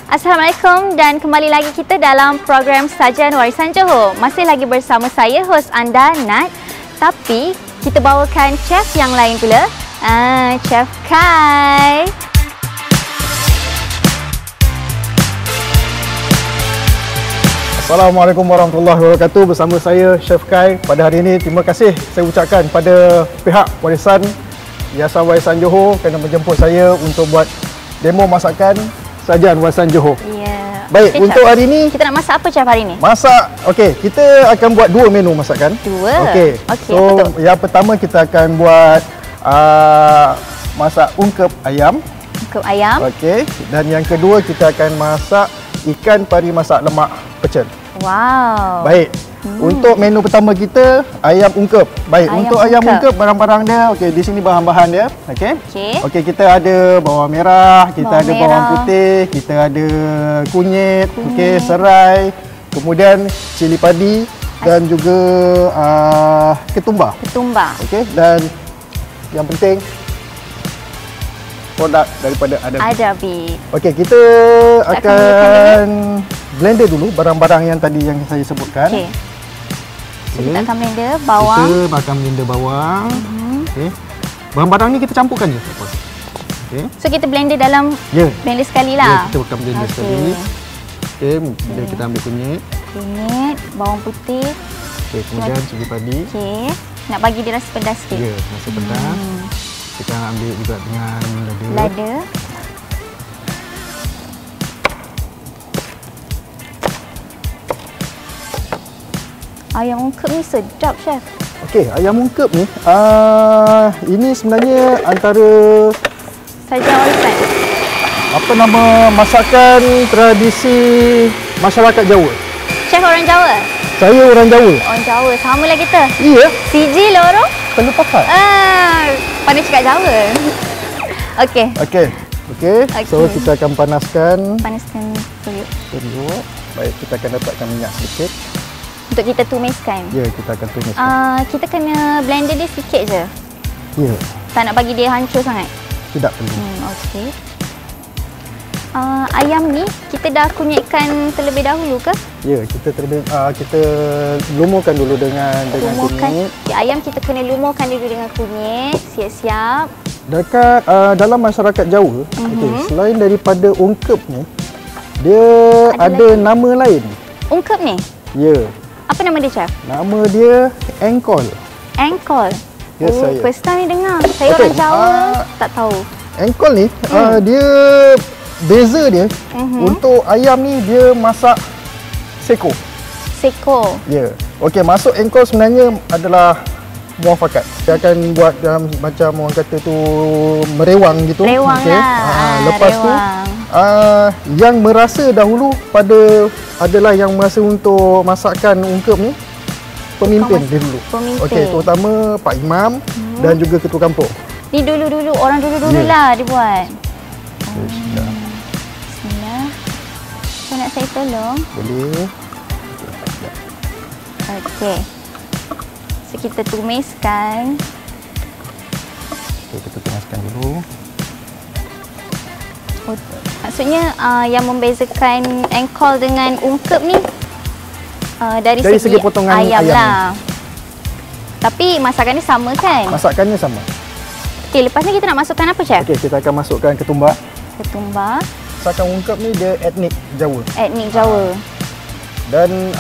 Assalamualaikum dan kembali lagi kita dalam program Sajian Warisan Johor. Masih lagi bersama saya, hos anda, Nat. Tapi kita bawakan chef yang lain pula. Chef Kai. Assalamualaikum warahmatullahi wabarakatuh. Bersama saya, Chef Kai. Pada hari ini, terima kasih saya ucapkan pada pihak warisan Yayasan Warisan Johor kerana menjemput saya untuk buat demo masakan Sajian Warisan Johor. Ya. Baik, untuk hari ini kita nak masak apa chef hari ini? Masak, okey, kita akan buat dua menu masakan. Dua? Okey. So, yang pertama kita akan buat masak ungkep ayam. Ungkep ayam. Okey. Dan yang kedua kita akan masak ikan pari masak lemak pecel. Wow. Baik. Untuk menu pertama kita ayam ungkep. Baik, untuk ayam ungkep barang-barang dia, okey, di sini bahan-bahan dia, okey. Okey, kita ada bawang merah, kita ada bawang putih, kita ada kunyit, okey, serai, kemudian cili padi dan juga ketumbar. Ketumbar. Okey, dan yang penting produk daripada Adabi. Okey, kita akan blender dulu barang-barang yang tadi yang saya sebutkan. Okey. Kita akan blender bawang. Kita akan blender bawang. Okey. Barang-barang ni kita campurkan je. Okey. So kita blender dalam blender sekali lah. Ya, kita akan blender sekali. Okey, kemudian kita ambil kunyit. Kunyit, bawang putih. Okey, kemudian cili padi. Okey. Nak bagi dia rasa pedas sikit. Ya, rasa pedas. Kita ambil juga dengan lada. Lada. Ayam ungkep ni sedap, chef. Okey, ayam ungkep ni ini sebenarnya antara Sajian warisan. apa nama masakan tradisi masyarakat Jawa. Chef orang Jawa? Saya orang Jawa. Orang Jawa, samalah kita. Iya. Siji loro. Perlu pakai. Pandai cakap Jawa. Okey. Okey. Okey. So kita akan panaskan periuk. Baik, kita akan letakkan minyak sedikit. Untuk kita tumiskan. Ya, kita akan tumiskan. Kita kena blender dia sikit je. Ya. Tak nak bagi dia hancur sangat. Tidak perlu. Okey. Ayam ni kita dah kunyitkan terlebih dahulu ke? Ya, kita lumurkan dulu dengan kunyit. Ayam kita kena lumurkan dulu dengan kunyit. Siap-siap. Dekat dalam masyarakat Jawa, selain daripada ungkep ni, dia ada nama lain. Ungkep ni? Ya. Apa nama dia, chef? Nama dia engkol. Engkol? Ya, saya. First time ni dengar. Saya orang Jawa, tak tahu. Engkol ni, dia beza dia, untuk ayam ni dia masak seko. Seko? Ya. Okey, masuk engkol sebenarnya adalah muafakat. Dia akan buat dalam macam orang kata tu merewang gitu. Merewang lah. Lepas tu, yang merasa dahulu adalah yang merasa untuk masakan ungkep ni pemimpin dia dulu. Okey, terutama Pak Imam dan juga ketua kampung. Ni dulu-dulu, orang dulu-dulu lah dia buat. Bismillah. So nak saya tolong? Boleh. Okey. So kita tumiskan. Okey, kita tumiskan dulu. Maksudnya yang membezakan engkol dengan ungkep ni dari segi potongan ayam lah. Tapi masakannya sama kan? Masakannya sama. Okey, lepas ni kita nak masukkan apa, chef? Okey, kita akan masukkan ketumbar. Ketumbar. Masakan ungkep ni dia etnik Jawa. Etnik Jawa. Dan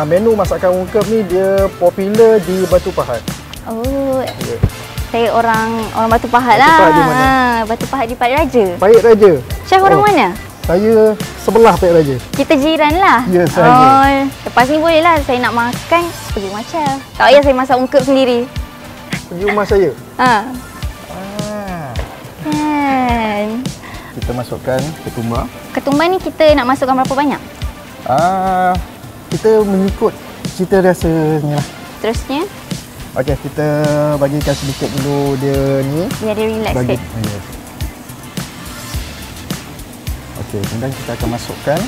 menu masakan ungkep ni dia popular di Batu Pahat. Oh. Yeah. Saya orang Batu Pahat lah. Batu Pahat di mana? Batu Pahat di Pahit Raja. Pahit Raja. Chef orang mana? Saya sebelah Pahit Raja. Kita jiran lah. Ya, saya. Lepas ni boleh lah saya nak makan pergi rumah chef. Tak payah saya masak ungkep sendiri. Pergi rumah saya? Kan. Kita masukkan ketumbar. Ketumbar ni kita nak masukkan berapa banyak? Kita mengikut cita rasanya lah. Terusnya? Okey, kita bagikan sedikit dulu dia ni. Biar dia relax sikit. Yes. Okey, kemudian kita akan masukkan.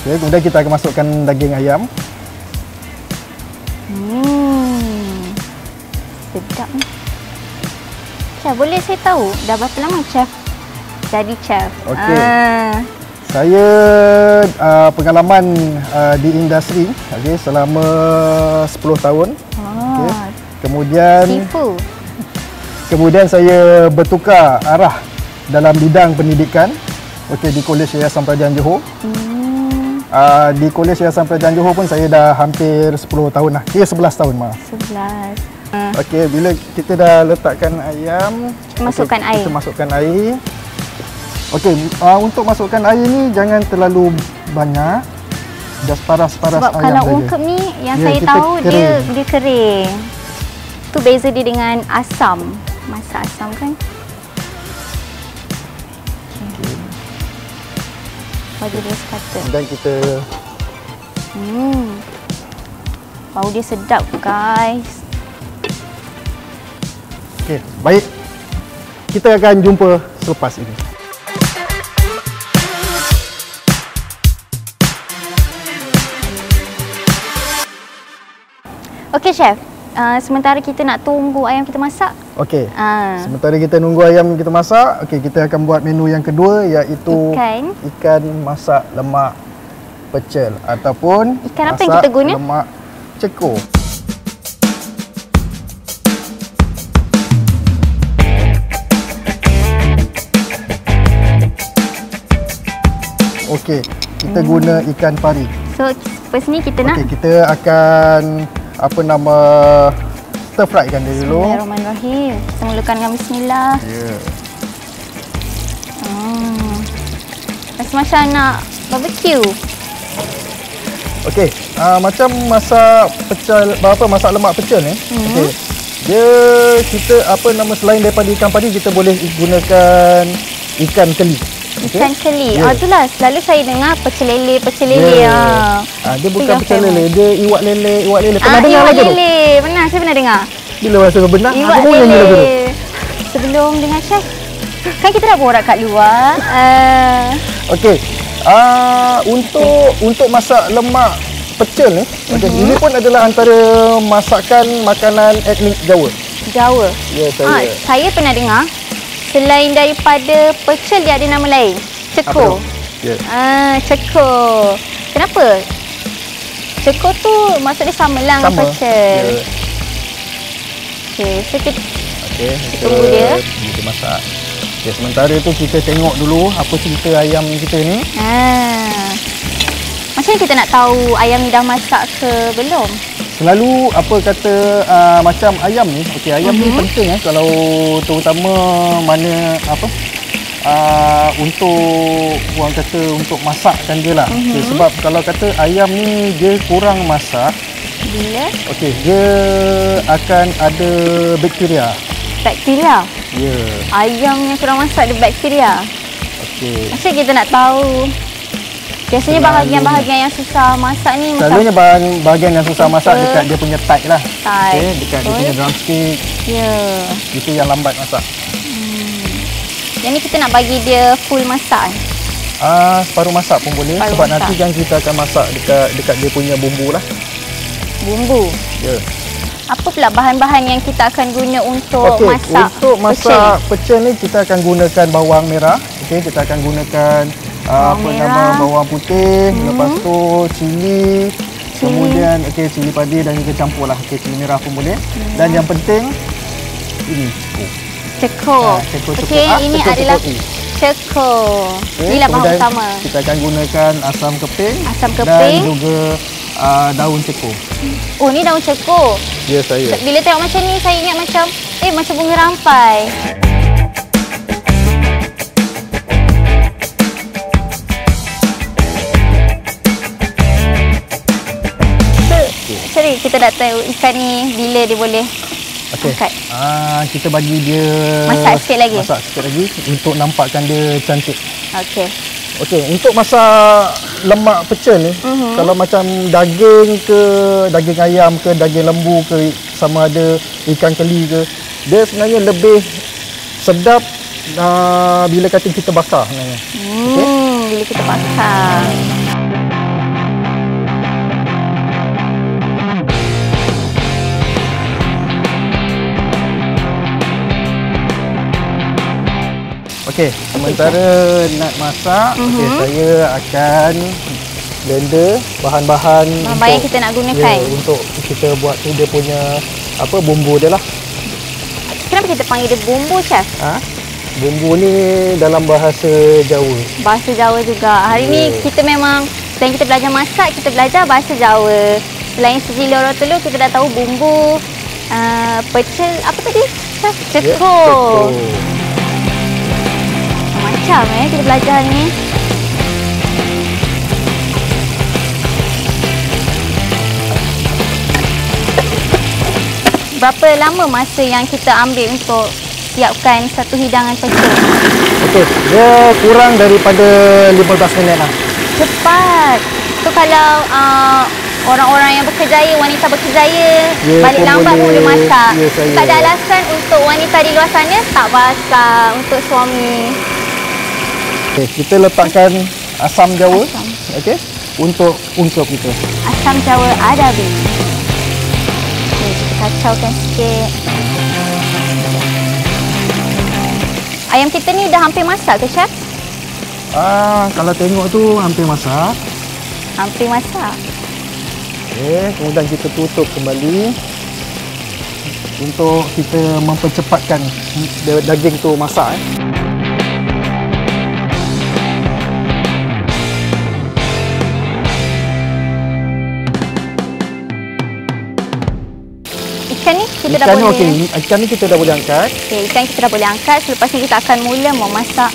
Okey, kemudian kita akan masukkan daging ayam. Sedap ni. Chef, boleh saya tahu dah berapa lama chef jadi chef. Okey. Saya pengalaman di industri selama 10 tahun. Kemudian saya bertukar arah dalam bidang pendidikan di Kolej Yayasan Pelajaran Johor. Di Kolej Yayasan Pelajaran Johor pun saya dah hampir 10 tahun lah. 11 tahun maaf. 11. Okey, bila kita dah letakkan ayam, masukkan air. Kita masukkan air. Okey, untuk masukkan air ni jangan terlalu banyak. Just paras-paras ayam. Sebab kalau ungkep ni yang saya tahu kering. dia kering. Tu beza dia dengan asam. Masak asam kan. Bagi dia sekata. Dan kita bau dia sedap guys. Okey, baik. Kita akan jumpa selepas ini. Okey chef, sementara kita nak tunggu ayam kita masak. Okey. Sementara kita nunggu ayam kita masak, kita akan buat menu yang kedua iaitu ikan masak lemak pecel ataupun ikan apa yang kita guna? Lemak cekor. Okey, kita guna ikan pari. So first ni kita nak kita akan stir fry kan dia dulu. Bismillahirrahmanirrahim. Kita mulakan dengan bismillah. Rasa macam nak barbecue. Okey, macam masak pecel, masak lemak pecel ni. Okey. Dia kita selain daripada ikan pari kita boleh gunakan ikan keli. Ikan keli. Itulah selalu saya dengar pecel lele. Dia bukan pecel lele, dia iwak lele. Pernah dengar lagi tu? Iwak lele. Saya pernah dengar. Bila rasa benar? Iwak lele. Sebelum dengar chef, kan kita dah borak kat luar. Okey. Untuk masak lemak pecel ni, ini pun adalah antara masakan makanan etnik Jawa. Ya, saya pernah dengar. Selain daripada pecel, dia ada nama lain. Cekor. Cekor. Kenapa? Cekor tu maksudnya sama lah dengan pecel. Okey, so kita tunggu dia. Kita masak. Sementara tu kita tengok dulu apa cerita ayam kita ni. Macam mana kita nak tahu ayam ni dah masak ke belum? Selalu macam ayam ni, ayam ni penting kalau terutama mana untuk orang kata untuk masakkan dia lah. Sebab kalau kata ayam ni dia kurang masak, dia akan ada bakteria. Bakteria? Ayam yang kurang masak ada bakteria. Macam kita nak tahu? Biasanya bahagian-bahagian yang susah masak ni selalunya bahagian yang susah masak dekat dia punya thigh lah. Dekat dia punya drumstick. Itu yang lambat masak. Yang ni kita nak bagi dia full masak. Separuh masak pun boleh. Sebab nanti kan kita akan masak dekat dia punya bumbu lah. Bumbu? Apa pula bahan-bahan yang kita akan guna untuk masak? Untuk masak pecel ni kita akan gunakan bawang merah. Kita akan gunakan bawang putih, lepas tu cili, kemudian cili padi dan juga campurlah cili merah pun boleh. Dan yang penting ini cekor. Ini adalah cekor. Inilah bahan utama. Kita akan gunakan asam keping dan juga daun cekor. Ni daun cekor. Ya, saya. Bila tengok macam ni saya ingat macam bunga rampai. Kita dah tahu ikan ni bila dia boleh angkat. Kita bagi dia masak sikit lagi untuk nampakkan dia cantik. Untuk masak lemak pecel ni, kalau macam daging ke daging ayam ke daging lembu ke sama ada ikan keli ke, dia sebenarnya lebih sedap bila kata kita bakar sebenarnya. Bila kita bakar. Okey, sementara Nat masak, okey, saya akan blender bahan-bahan yang kita nak gunakan. Ya, untuk kita buat tu dia punya apa bumbu dia lah. Kenapa kita panggil dia bumbu, Chef? Bumbu ni dalam bahasa Jawa. Bahasa Jawa juga. Hari ni kita memang selain kita belajar masak, kita belajar bahasa Jawa. Selain segi lorong telur, kita dah tahu bumbu pecel apa tadi? Cekur. Macam kita belajar ni. Berapa lama masa yang kita ambil untuk siapkan satu hidangan pecel? Okey, dia kurang daripada 15 minit lah. Cepat. So kalau orang-orang yang berkejaya, wanita berkejaya, balik lambat pun boleh masak. Tak ada alasan untuk wanita di luar sana tak masak untuk suami. Okey, kita letakkan asam jawa. Okey, untuk ungkep kita. Asam jawa adabi. Okey, kita kacaukan sikit. Ayam kita ni dah hampir masak ke, Chef? Kalau tengok tu hampir masak. Hampir masak. Okey, kemudian kita tutup kembali untuk kita mempercepatkan daging tu masak. Ikan ni kita dah boleh. Okey, ikan ni kita dah boleh angkat. Okey, ikan kita dah boleh angkat. Selepas ni kita akan mula memasak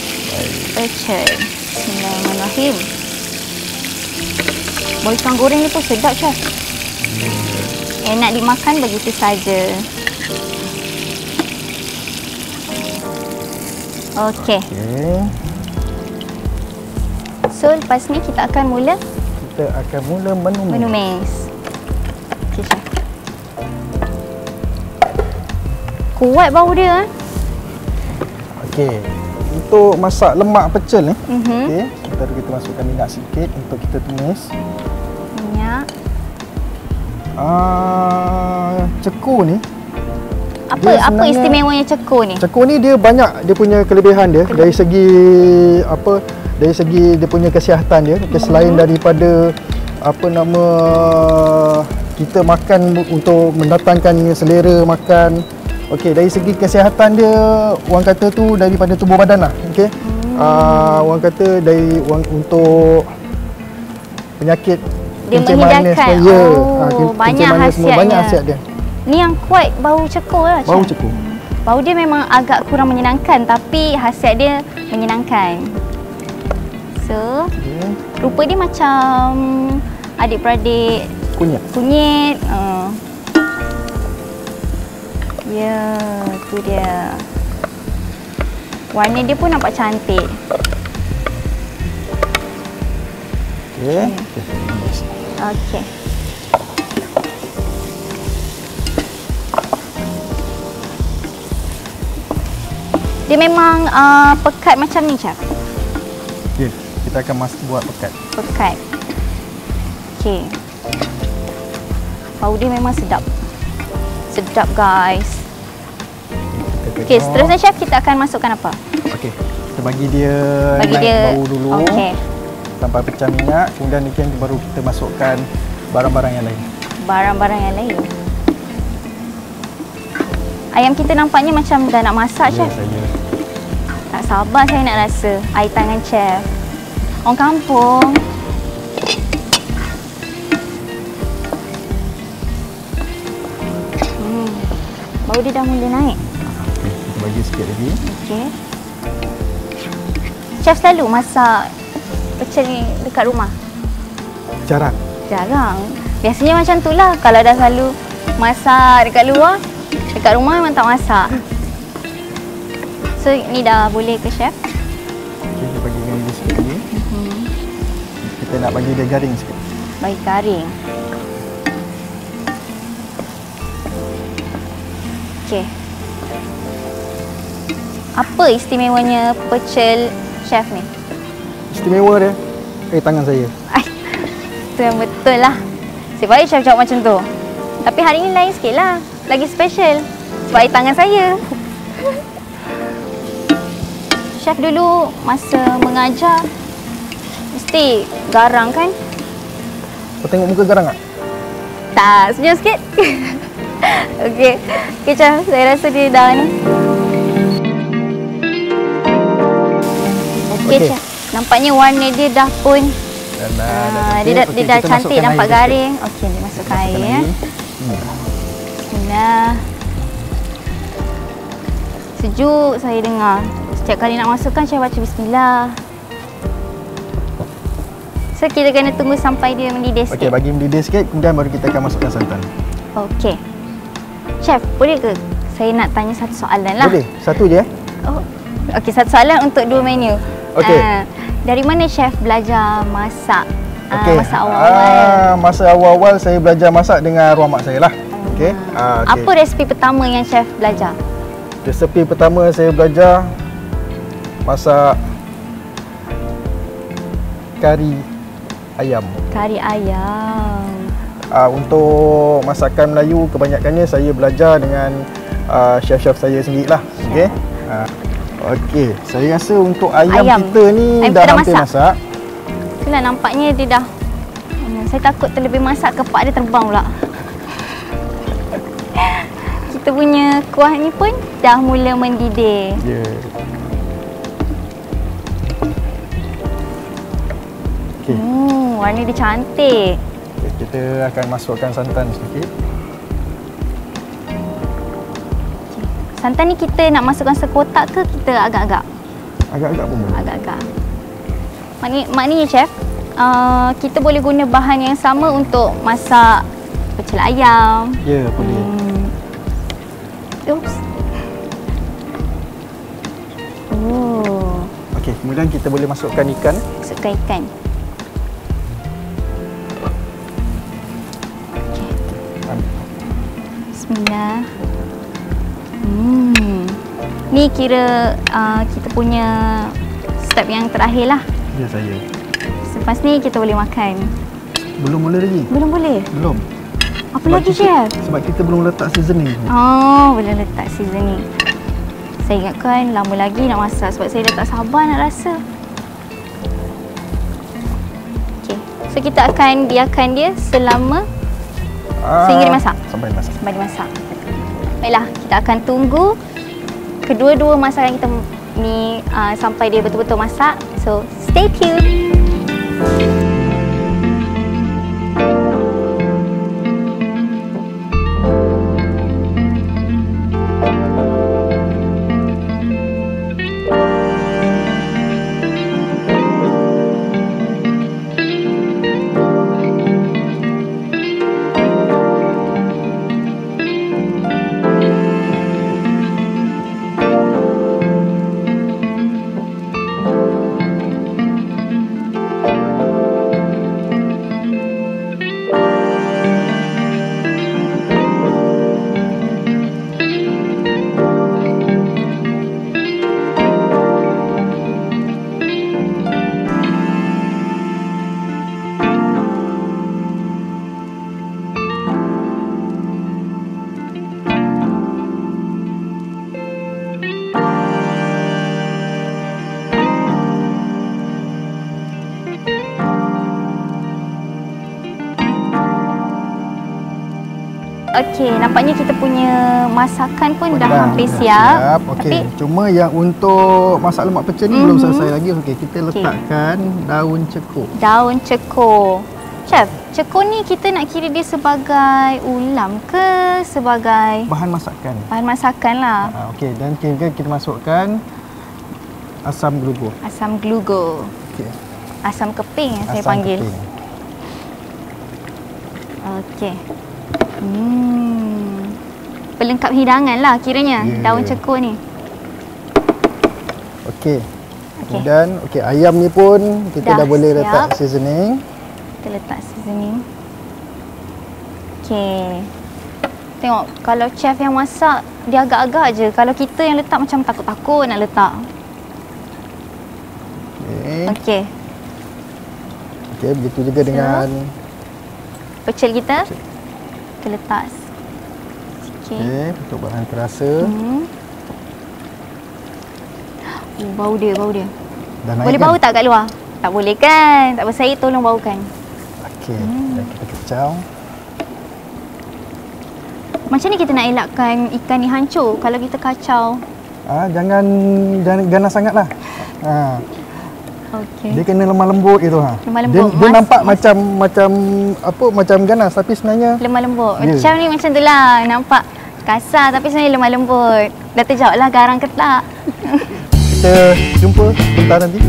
pecel. Bismillahirrahmanirrahim. Bau ikan goreng ni pun sedap, Chef. Enak dimakan begitu saja. Okey. So, lepas ni kita akan mula menumis. Okey, Chef. Kuat bau dia. Okey. Untuk masak lemak pecel ni, okey, kita masukkan minyak sikit untuk kita tumis. Minyak. Cekur ni. Apa istimewanya cekur ni? Cekur ni dia banyak dia punya kelebihan dia dari segi apa? Dari segi dia punya kesihatan dia. Selain daripada apa nama kita makan untuk mendatangkan selera makan. Okey, dari segi kesihatan dia, orang kata tu daripada tubuh badan lah. Okey. Orang kata untuk penyakit kencing manis. Banyak khasiatnya. Banyak khasiat dia. Ni yang kuat bau cekur lah. Bau cekur. Bau dia memang agak kurang menyenangkan tapi khasiat dia menyenangkan. So, rupa dia macam adik-beradik kunyit. Ya, tu dia. Warna dia pun nampak cantik. Okey. Dia memang pekat macam ni, Chef? Ya, kita akan buat pekat. Pekat. Okey. Bau dia memang sedap. Sedap, guys. Okey, seterusnya, Chef, kita akan masukkan apa? Okey, kita bagi dia bau dulu. Okey. Sampai pecah minyak, kemudian ni baru kita masukkan barang-barang yang lain. Barang-barang yang lain. Ayam kita nampaknya macam dah nak masak, Chef. Ya. Tak sabar saya nak rasa air tangan Chef. Orang kampung. Bau dia dah mula naik. Okey, kita bagi sikit lagi. Okey. Chef selalu masak pecel ni dekat rumah? Jarang. Biasanya macam tu lah. Kalau dah selalu masak dekat luar, dekat rumah memang tak masak. So, ni dah boleh ke, Chef? Okey, kita bagi dia sikit lagi. Kita nak bagi dia garing sikit. Bagi garing. Okey. Apa istimewanya pecel Chef ni? Istimewa dia tangan saya. Itu yang betul lah. Sebab baik Chef jawab macam tu. Tapi hari ni lain sikit lah. Lagi special. Sebab tangan saya. Chef dulu masa mengajar mesti garang kan? Kau tengok muka garang tak? Tak, senyum sikit. Okey. Okey, Chef. Saya rasa dia dah ni. Okey, Chef. Nampaknya warna dia dah pun dia dah cantik, nampak garing. Okey, dia masukkan air ya. Bismillah. Sejuk saya dengar. Setiap kali nak masukkan, saya baca bismillah. So, kita kena tunggu sampai dia mendidih sikit. Okey, bagi mendidih sikit, kemudian baru kita akan masukkan santan. Okey. Chef, boleh ke saya nak tanya satu soalan lah? Boleh, satu je. Oh. Okey, satu soalan untuk dua menu. Okey. Dari mana Chef belajar masak? Okay. Masa awal-awal. Masa awal-awal saya belajar masak dengan arwah mak saya lah. Okey. Okay. Apa resipi pertama yang Chef belajar? Resepi pertama saya belajar masak kari ayam. Kari ayam. Untuk masakan Melayu kebanyakannya saya belajar dengan chef-chef saya sendirilah. Okey. Okey, saya rasa untuk ayam kita ni dah hampir masak. Itulah nampaknya dia dah. Saya takut terlebih masak kepak dia terbang pula. Kita punya kuah ni pun dah mula mendidih. Ya. Okey. Warna dia cantik. Okay, kita akan masukkan santan sedikit. Santan ni kita nak masukkan sekotak ke kita agak-agak? Agak-agak pun boleh. Agak-agak. Maknanya Chef, kita boleh guna bahan yang sama untuk masak pecel ayam. Ya, boleh. Oops. Oh. Okey, kemudian kita boleh masukkan ikan. Masukkan ikan. Okey. Bismillah. Ni kira kita punya step yang terakhir lah. Ya, saya. Selepas ni kita boleh makan. Belum boleh lagi? Belum boleh? Belum. Apa lagi, Chef? Sebab kita belum letak seasoning. Oh, belum letak seasoning. Saya ingatkan lama lagi nak masak sebab saya dah tak sabar nak rasa. Okey. So, kita akan biarkan dia selama sehingga dimasak? Sampai dimasak. Sampai dimasak. Baiklah, kita akan tunggu kedua-dua masakan kita ni sampai dia betul-betul masak. So, stay tuned. Okey, nampaknya kita punya masakan pun dah hampir siap. Okey, cuma yang untuk masak lemak pecel ni belum selesai lagi. Okey, kita letakkan daun cekuk. Daun cekuk. Chef, cekuk ni kita nak kira dia sebagai ulam ke sebagai bahan masakan? Bahan masakan lah. Okey, dan kita masukkan asam glugo. Asam glugo. Okey. Asam keping yang saya panggil. Keping. Okey. Pelengkap hidangan lah kiranya, daun cekuk ni. Okey. Kemudian ayam ni pun kita dah boleh letak seasoning. Kita letak seasoning. Okey. Tengok, kalau chef yang masak dia agak-agak je. Kalau kita yang letak macam takut-takut nak letak. Okey. Okey, begitu juga dengan pecel kita. Kita letak sikit. Okey, untuk bahan terasa. Bau dia, bau dia. Dah boleh naik bau tak kat luar? Tak boleh kan? Tak apa, saya tolong baukan. Okey, dah kita kecau. Macam ni kita nak elakkan ikan ni hancur kalau kita kacau? Jangan ganas sangatlah. Okey. Dia kena lemah lembut gitu Lemah lembut. Dia nampak macam ganas tapi sebenarnya lemah lembut. Macam ni macam tu lah. Nampak kasar tapi sebenarnya lemah lembut. Dah terjawab lah garang ke tak. Kita jumpa sebentar nanti.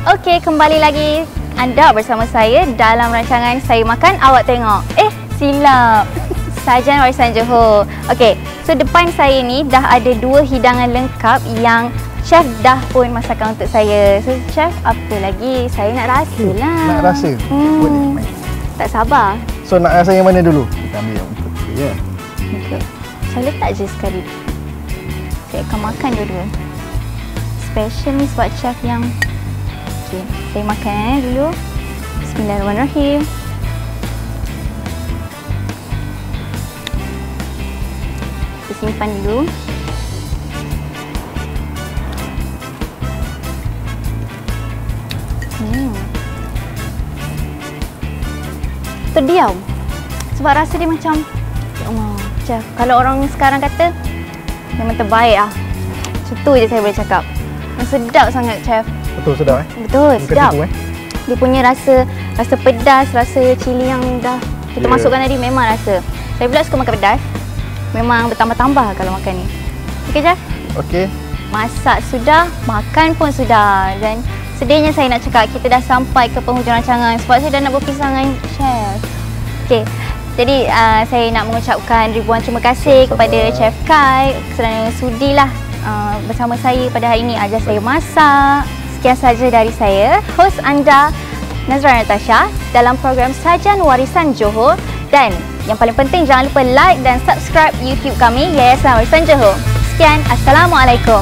Okey, kembali lagi anda bersama saya dalam rancangan Saya Makan Awak Tengok. Silap. Sajian Warisan Johor. Okey, so depan saya ni dah ada 2 hidangan lengkap yang chef dah pun masakkan untuk saya. So chef, apa lagi? Saya nak rasa lah. Nak rasa? Boleh. Tak sabar. So nak rasa yang mana dulu? Kita ambil yang putih ya. Okay. Saya letak je sekali. Saya akan makan dulu. Special ni sebab chef yang... Okay, saya makan dulu. Bismillahirrahmanirrahim. Kita simpan dulu. Terdiam. Sebab rasa dia macam... Ya Allah, chef. Kalau orang sekarang kata, memang terbaik lah. Macam tu je saya boleh cakap. Yang sedap sangat, chef. Betul sedap Betul, sedap. Itu, Dia punya rasa pedas, rasa cili yang dah kita masukkan tadi memang rasa. Saya pula suka makan pedas. Memang bertambah-tambah kalau makan ni. Okey, chef? Okey. Masak sudah, makan pun sudah. Dan sedihnya saya nak cakap kita dah sampai ke penghujung rancangan sebab saya dah nak berpisah dengan chef. Okey. Jadi saya nak mengucapkan ribuan terima kasih kepada Chef Kai kerana sudilah bersama saya pada hari ini ajar saya masak. Sekian saja dari saya, hos anda Nazra Natasha dalam program Sajian Warisan Johor, dan yang paling penting jangan lupa like dan subscribe YouTube kami Yayasan Warisan Johor. Sekian, Assalamualaikum.